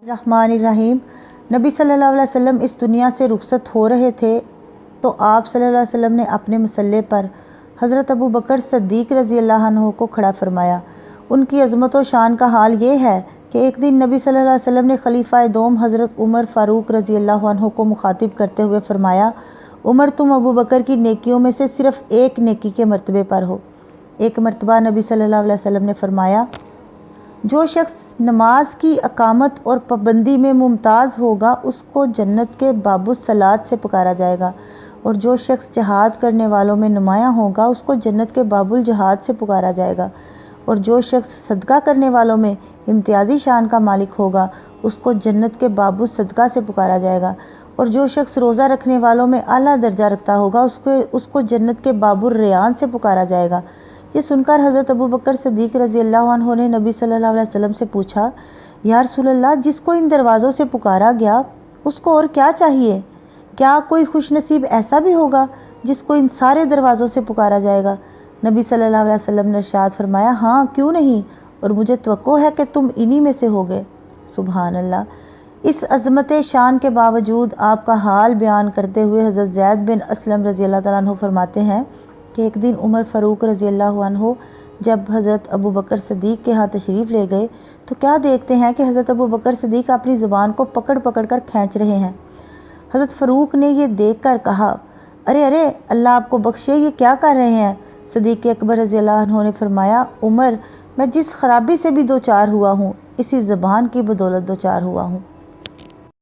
الرحمن الرحیم۔ نبی صلی اللہ علیہ وسلم اس دنیا سے رخصت ہو رہے تھے تو آپ صلی اللہ علیہ وسلم نے اپنے مصلے پر حضرت ابو بکر صدیق رضی اللہ عنہ کو کھڑا فرمایا۔ ان کی عظمت و شان کا حال یہ ہے کہ ایک دن نبی صلی اللہ علیہ وسلم نے خلیفہ دوم حضرت عمر فاروق رضی اللہ عنہ کو مخاطب کرتے ہوئے فرمایا، عمر تم ابو بکر کی نیکیوں میں سے صرف ایک نیکی کے مرتبے پر ہو۔ ایک مرتبہ نبی صلی اللہ علیہ وسلم نے فرمایا، جو شخص نماز کی اقامت اور پابندی میں ممتاز ہوگا اس کو جنت کے باب الصلاۃ سے پکارا جائے گا، اور جو شخص جہاد کرنے والوں میں نمایاں ہوگا اس کو جنت کے باب الجہاد سے پکارا جائے گا، اور جو شخص صدقہ کرنے والوں میں امتیازی شان کا مالک ہوگا اس کو جنت کے باب الصدقہ سے پکارا جائے گا، اور جو شخص روزہ رکھنے والوں میں اعلیٰ درجہ رکھتا ہوگا اس کو جنت کے باب الریان سے پکارا جائے گا۔ یہ سن کر حضرت ابو بکر صدیق رضی اللہ عنہ نے نبی صلی اللہ علیہ وسلم سے پوچھا، یا رسول اللہ، جس کو ان دروازوں سے پکارا گیا اس کو اور کیا چاہیے؟ کیا کوئی خوش نصیب ایسا بھی ہوگا جس کو ان سارے دروازوں سے پکارا جائے گا؟ نبی صلی اللہ علیہ وسلم نے ارشاد فرمایا، ہاں کیوں نہیں، اور مجھے توقع ہے کہ تم انہی میں سے ہوگے۔ سبحان اللہ۔ اس عظمت شان کے باوجود آپ کا حال بیان کرتے ہوئے حضرت زید بن اسلم رضی اللہ تعالیٰ عنہ فرماتے ہیں کہ ایک دن عمر فاروق رضی اللہ عنہ جب حضرت ابو بکر صدیق کے ہاں تشریف لے گئے تو کیا دیکھتے ہیں کہ حضرت ابو بکر صدیق اپنی زبان کو پکڑ پکڑ کر کھینچ رہے ہیں۔ حضرت فاروق نے یہ دیکھ کر کہا، ارے ارے، اللہ آپ کو بخشے، یہ کیا کر رہے ہیں؟ صدیق اکبر رضی اللہ عنہ نے فرمایا، عمر، میں جس خرابی سے بھی دوچار ہوا ہوں اسی زبان کی بدولت دوچار ہوا ہوں۔